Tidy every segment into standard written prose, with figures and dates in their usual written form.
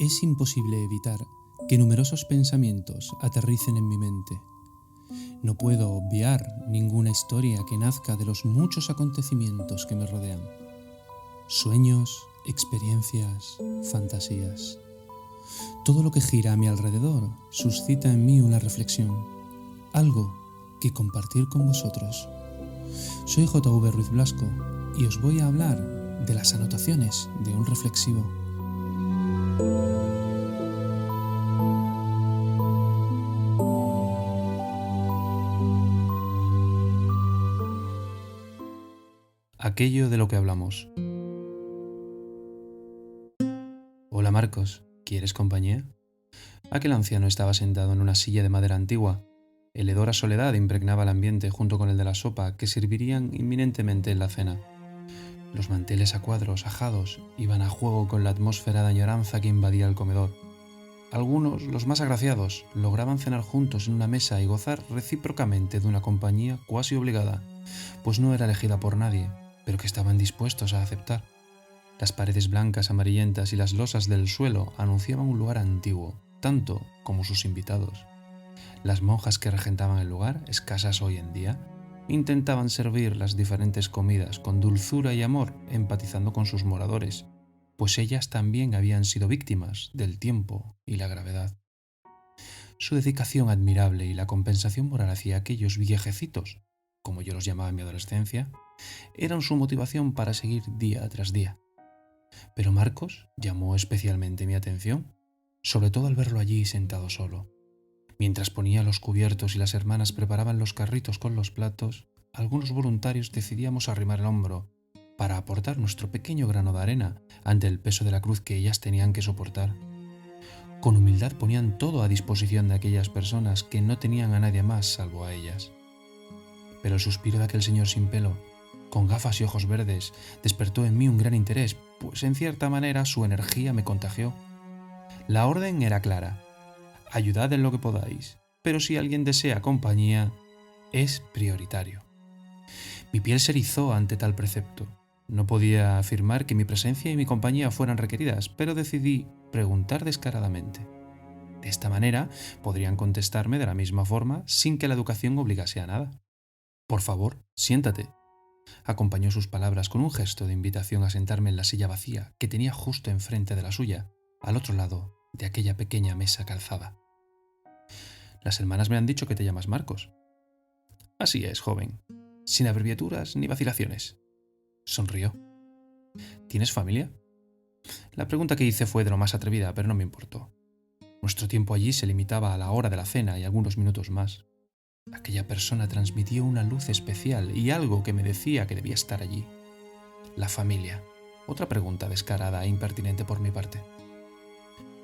Es imposible evitar que numerosos pensamientos aterricen en mi mente. No puedo obviar ninguna historia que nazca de los muchos acontecimientos que me rodean. Sueños, experiencias, fantasías. Todo lo que gira a mi alrededor suscita en mí una reflexión, algo que compartir con vosotros. Soy J.V. Ruiz Blasco y os voy a hablar de las anotaciones de un reflexivo. Aquello de lo que hablamos. Hola Marcos, ¿quieres compañía? Aquel anciano estaba sentado en una silla de madera antigua. El hedor a soledad impregnaba el ambiente junto con el de la sopa que servirían inminentemente en la cena. Los manteles a cuadros ajados iban a juego con la atmósfera de añoranza que invadía el comedor. Algunos, los más agraciados, lograban cenar juntos en una mesa y gozar recíprocamente de una compañía cuasi obligada, pues no era elegida por nadie, pero que estaban dispuestos a aceptar. Las paredes blancas amarillentas y las losas del suelo anunciaban un lugar antiguo, tanto como sus invitados. Las monjas que regentaban el lugar, escasas hoy en día, intentaban servir las diferentes comidas con dulzura y amor, empatizando con sus moradores, pues ellas también habían sido víctimas del tiempo y la gravedad. Su dedicación admirable y la compensación moral hacia aquellos viejecitos, como yo los llamaba en mi adolescencia, eran su motivación para seguir día tras día. Pero Marcos llamó especialmente mi atención, sobre todo al verlo allí sentado solo. Mientras ponía los cubiertos y las hermanas preparaban los carritos con los platos, algunos voluntarios decidíamos arrimar el hombro para aportar nuestro pequeño grano de arena ante el peso de la cruz que ellas tenían que soportar. Con humildad ponían todo a disposición de aquellas personas que no tenían a nadie más salvo a ellas. Pero el suspiro de aquel señor sin pelo, con gafas y ojos verdes, despertó en mí un gran interés, pues en cierta manera su energía me contagió. La orden era clara: ayudad en lo que podáis, pero si alguien desea compañía, es prioritario. Mi piel se erizó ante tal precepto. No podía afirmar que mi presencia y mi compañía fueran requeridas, pero decidí preguntar descaradamente. De esta manera podrían contestarme de la misma forma sin que la educación obligase a nada. Por favor, siéntate. Acompañó sus palabras con un gesto de invitación a sentarme en la silla vacía que tenía justo enfrente de la suya, al otro lado de aquella pequeña mesa calzada. Las hermanas me han dicho que te llamas Marcos. Así es, joven, sin abreviaturas ni vacilaciones. Sonrió. ¿Tienes familia? La pregunta que hice fue de lo más atrevida, pero no me importó. Nuestro tiempo allí se limitaba a la hora de la cena y algunos minutos más. Aquella persona transmitía una luz especial y algo que me decía que debía estar allí. La familia. Otra pregunta descarada e impertinente por mi parte.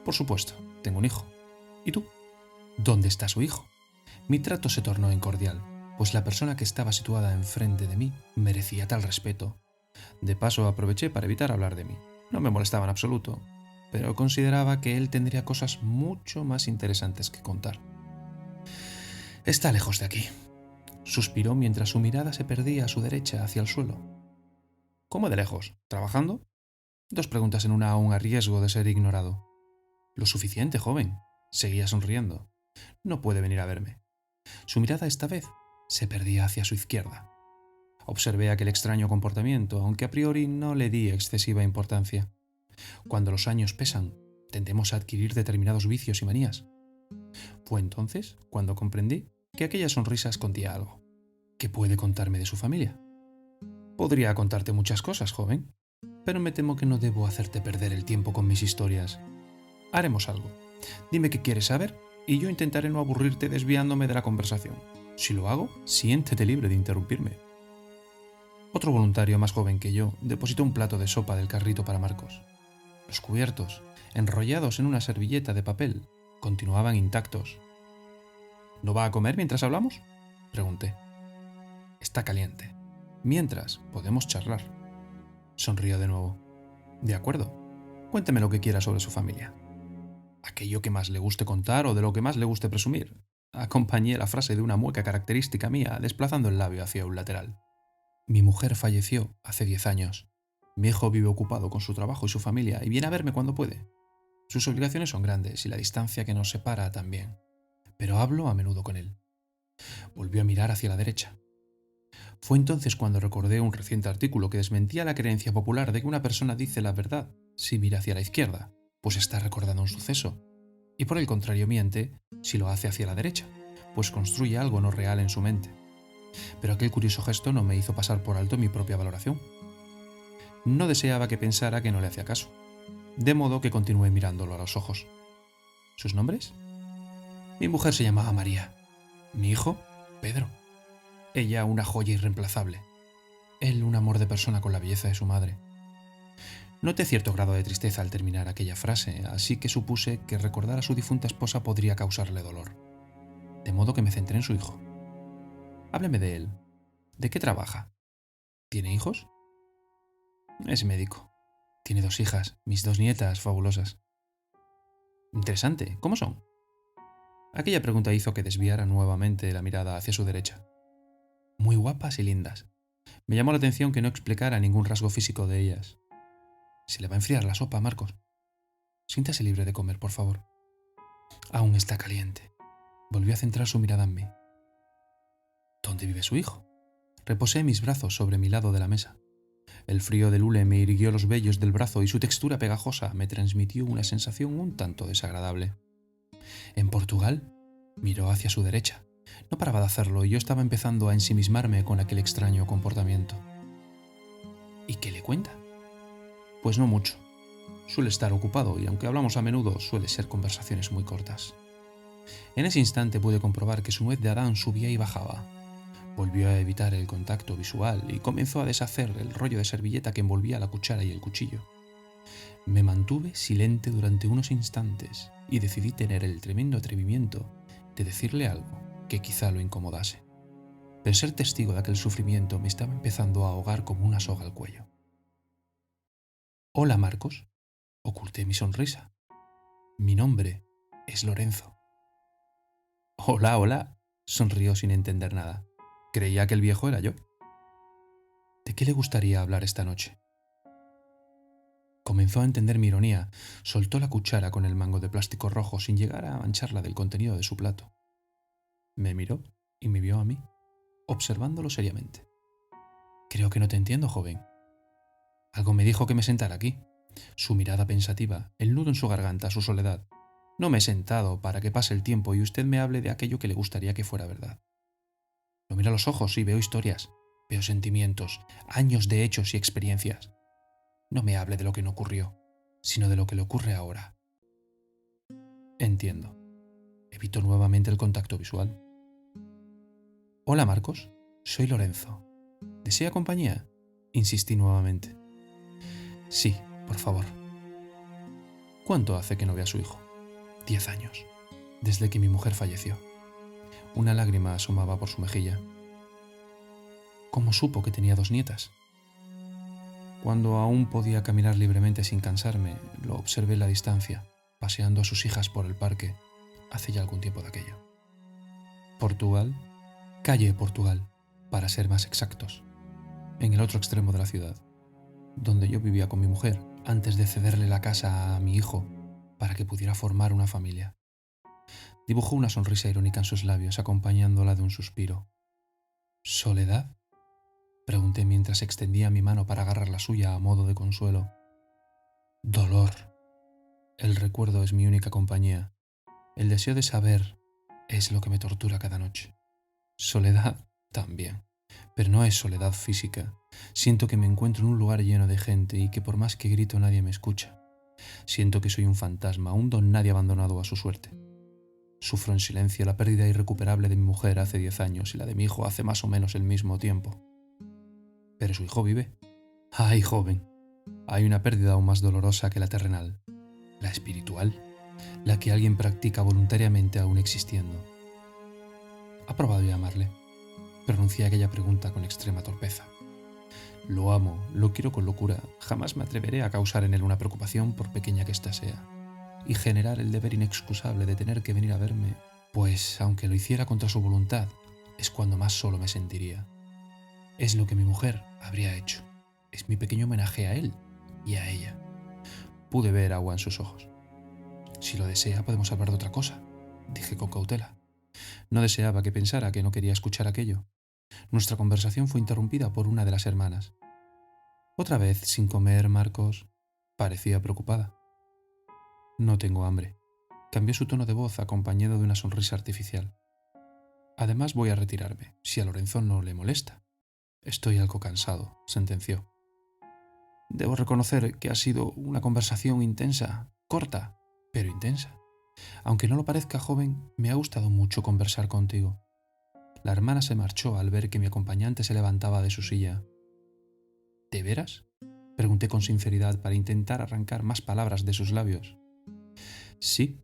Por supuesto, tengo un hijo. ¿Y tú? ¿Dónde está su hijo? Mi trato se tornó incordial, pues la persona que estaba situada enfrente de mí merecía tal respeto. De paso aproveché para evitar hablar de mí. No me molestaba en absoluto, pero consideraba que él tendría cosas mucho más interesantes que contar. Está lejos de aquí, suspiró mientras su mirada se perdía a su derecha hacia el suelo. ¿Cómo de lejos? ¿Trabajando? Dos preguntas en una aún a riesgo de ser ignorado. Lo suficiente, joven. Seguía sonriendo. No puede venir a verme. Su mirada esta vez se perdía hacia su izquierda. Observé aquel extraño comportamiento, aunque a priori no le di excesiva importancia. Cuando los años pesan, tendemos a adquirir determinados vicios y manías. Fue entonces cuando comprendí que aquella sonrisa escondía algo. ¿Qué puede contarme de su familia? Podría contarte muchas cosas, joven, pero me temo que no debo hacerte perder el tiempo con mis historias. Haremos algo. Dime qué quieres saber y yo intentaré no aburrirte desviándome de la conversación. Si lo hago, siéntete libre de interrumpirme. Otro voluntario más joven que yo depositó un plato de sopa del carrito para Marcos. Los cubiertos, enrollados en una servilleta de papel, continuaban intactos. ¿No va a comer mientras hablamos?, pregunté. Está caliente. Mientras, podemos charlar. Sonrió de nuevo. De acuerdo. Cuénteme lo que quiera sobre su familia. Aquello que más le guste contar o de lo que más le guste presumir. Acompañé la frase de una mueca característica mía, desplazando el labio hacia un lateral. Mi mujer falleció hace 10 años. Mi hijo vive ocupado con su trabajo y su familia y viene a verme cuando puede. Sus obligaciones son grandes y la distancia que nos separa también, pero hablo a menudo con él. Volvió a mirar hacia la derecha. Fue entonces cuando recordé un reciente artículo que desmentía la creencia popular de que una persona dice la verdad si mira hacia la izquierda, pues está recordando un suceso, y por el contrario miente si lo hace hacia la derecha, pues construye algo no real en su mente. Pero aquel curioso gesto no me hizo pasar por alto mi propia valoración. No deseaba que pensara que no le hacía caso, de modo que continué mirándolo a los ojos. ¿Sus nombres? Mi mujer se llamaba María. Mi hijo, Pedro. Ella una joya irreemplazable. Él un amor de persona con la belleza de su madre. Noté cierto grado de tristeza al terminar aquella frase, así que supuse que recordar a su difunta esposa podría causarle dolor. De modo que me centré en su hijo. Hábleme de él. ¿De qué trabaja? ¿Tiene hijos? Es médico. Tiene 2 hijas, mis 2 nietas fabulosas. Interesante. ¿Cómo son? Aquella pregunta hizo que desviara nuevamente la mirada hacia su derecha. Muy guapas y lindas. Me llamó la atención que no explicara ningún rasgo físico de ellas. Se le va a enfriar la sopa, Marcos. Siéntase libre de comer, por favor. Aún está caliente. Volvió a centrar su mirada en mí. ¿Dónde vive su hijo? Reposé mis brazos sobre mi lado de la mesa. El frío del hule me irguió los vellos del brazo y su textura pegajosa me transmitió una sensación un tanto desagradable. ¿En Portugal? Miró hacia su derecha. No paraba de hacerlo y yo estaba empezando a ensimismarme con aquel extraño comportamiento. ¿Y qué le cuenta? Pues no mucho. Suele estar ocupado y aunque hablamos a menudo, suele ser conversaciones muy cortas. En ese instante pude comprobar que su nuez de Adán subía y bajaba. Volvió a evitar el contacto visual y comenzó a deshacer el rollo de servilleta que envolvía la cuchara y el cuchillo. Me mantuve silente durante unos instantes y decidí tener el tremendo atrevimiento de decirle algo que quizá lo incomodase. Pero ser testigo de aquel sufrimiento me estaba empezando a ahogar como una soga al cuello. Hola, Marcos. Oculté mi sonrisa. Mi nombre es Lorenzo. Hola, hola, sonrió sin entender nada. Creía que el viejo era yo. ¿De qué le gustaría hablar esta noche? Comenzó a entender mi ironía, soltó la cuchara con el mango de plástico rojo sin llegar a mancharla del contenido de su plato. Me miró y me vio a mí, observándolo seriamente. Creo que no te entiendo, joven. Algo me dijo que me sentara aquí. Su mirada pensativa, el nudo en su garganta, su soledad. No me he sentado para que pase el tiempo y usted me hable de aquello que le gustaría que fuera verdad. Lo miro a los ojos y veo historias, veo sentimientos, años de hechos y experiencias. No me hable de lo que no ocurrió, sino de lo que le ocurre ahora. Entiendo. Evito nuevamente el contacto visual. Hola, Marcos. Soy Lorenzo. ¿Desea compañía? Insistí nuevamente. Sí, por favor. ¿Cuánto hace que no ve a su hijo? 10 años. Desde que mi mujer falleció. Una lágrima asomaba por su mejilla. ¿Cómo supo que tenía 2 nietas? Cuando aún podía caminar libremente sin cansarme, lo observé a la distancia, paseando a sus hijas por el parque, hace ya algún tiempo de aquello. Portugal, calle Portugal, para ser más exactos, en el otro extremo de la ciudad, donde yo vivía con mi mujer antes de cederle la casa a mi hijo para que pudiera formar una familia. Dibujó una sonrisa irónica en sus labios, acompañándola de un suspiro. ¿Soledad? Pregunté mientras extendía mi mano para agarrar la suya a modo de consuelo. Dolor. El recuerdo es mi única compañía. El deseo de saber es lo que me tortura cada noche. Soledad también, pero no es soledad física. Siento que me encuentro en un lugar lleno de gente y que por más que grito nadie me escucha. Siento que soy un fantasma, un don nadie abandonado a su suerte. Sufro en silencio la pérdida irrecuperable de mi mujer hace 10 años y la de mi hijo hace más o menos el mismo tiempo. Pero su hijo vive. ¡Ay, joven! Hay una pérdida aún más dolorosa que la terrenal, la espiritual, la que alguien practica voluntariamente aún existiendo. ¿Ha probado llamarle? Pronuncié aquella pregunta con extrema torpeza. Lo amo, lo quiero con locura, jamás me atreveré a causar en él una preocupación por pequeña que ésta sea, y generar el deber inexcusable de tener que venir a verme, pues aunque lo hiciera contra su voluntad, es cuando más solo me sentiría. Es lo que mi mujer habría hecho. Es mi pequeño homenaje a él y a ella. Pude ver agua en sus ojos. Si lo desea, podemos hablar de otra cosa, dije con cautela. No deseaba que pensara que no quería escuchar aquello. Nuestra conversación fue interrumpida por una de las hermanas. «¿Otra vez sin comer, Marcos?», parecía preocupada. «No tengo hambre», cambió su tono de voz acompañado de una sonrisa artificial. «Además voy a retirarme, si a Lorenzo no le molesta. Estoy algo cansado», sentenció. «Debo reconocer que ha sido una conversación intensa, corta, pero intensa. Aunque no lo parezca, joven, me ha gustado mucho conversar contigo». La hermana se marchó al ver que mi acompañante se levantaba de su silla. «¿De veras?», pregunté con sinceridad para intentar arrancar más palabras de sus labios. «Sí,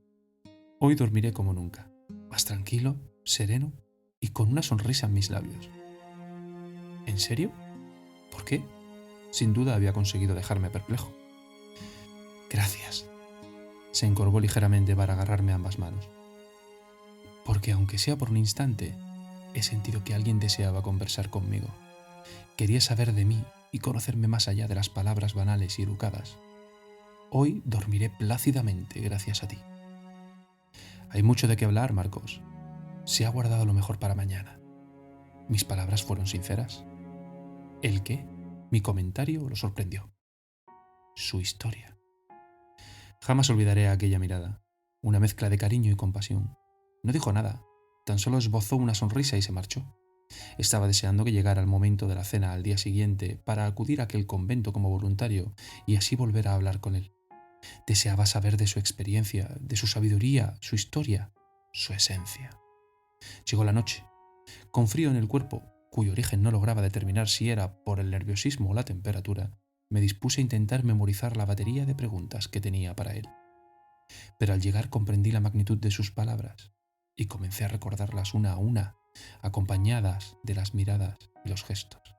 hoy dormiré como nunca, más tranquilo, sereno y con una sonrisa en mis labios». «¿En serio? ¿Por qué?». Sin duda había conseguido dejarme perplejo. «Gracias». Se encorvó ligeramente para agarrarme ambas manos. «Porque aunque sea por un instante, he sentido que alguien deseaba conversar conmigo. Quería saber de mí y conocerme más allá de las palabras banales y educadas. Hoy dormiré plácidamente gracias a ti». «Hay mucho de qué hablar, Marcos. Se ha guardado lo mejor para mañana». ¿Mis palabras fueron sinceras? ¿El qué? Mi comentario lo sorprendió. Su historia. Jamás olvidaré aquella mirada, una mezcla de cariño y compasión. No dijo nada, tan solo esbozó una sonrisa y se marchó. Estaba deseando que llegara el momento de la cena al día siguiente para acudir a aquel convento como voluntario y así volver a hablar con él. Deseaba saber de su experiencia, de su sabiduría, su historia, su esencia. Llegó la noche. Con frío en el cuerpo, cuyo origen no lograba determinar si era por el nerviosismo o la temperatura, me dispuse a intentar memorizar la batería de preguntas que tenía para él. Pero al llegar comprendí la magnitud de sus palabras y comencé a recordarlas una a una, acompañadas de las miradas y los gestos.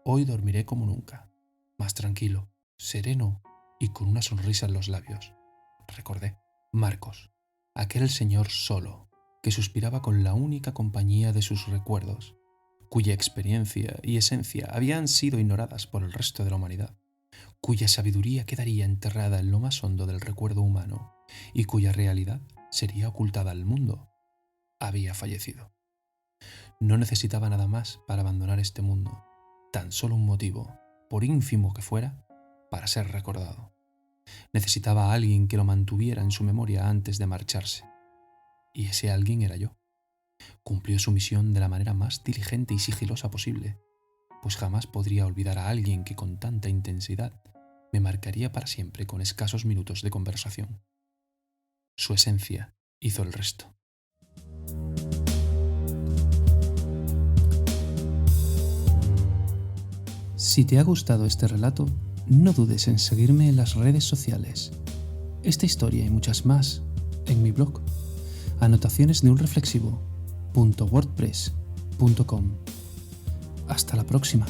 Hoy dormiré como nunca, más tranquilo, sereno y con una sonrisa en los labios. Recordé, Marcos, aquel señor solo, que suspiraba con la única compañía de sus recuerdos, cuya experiencia y esencia habían sido ignoradas por el resto de la humanidad, cuya sabiduría quedaría enterrada en lo más hondo del recuerdo humano y cuya realidad sería ocultada al mundo. Había fallecido. No necesitaba nada más para abandonar este mundo, tan solo un motivo, por ínfimo que fuera, para ser recordado. Necesitaba a alguien que lo mantuviera en su memoria antes de marcharse. Y ese alguien era yo. Cumplió su misión de la manera más diligente y sigilosa posible, pues jamás podría olvidar a alguien que con tanta intensidad me marcaría para siempre con escasos minutos de conversación. Su esencia hizo el resto. Si te ha gustado este relato, no dudes en seguirme en las redes sociales. Esta historia y muchas más en mi blog, anotacionesdeunreflexivo.wordpress.com. Hasta la próxima.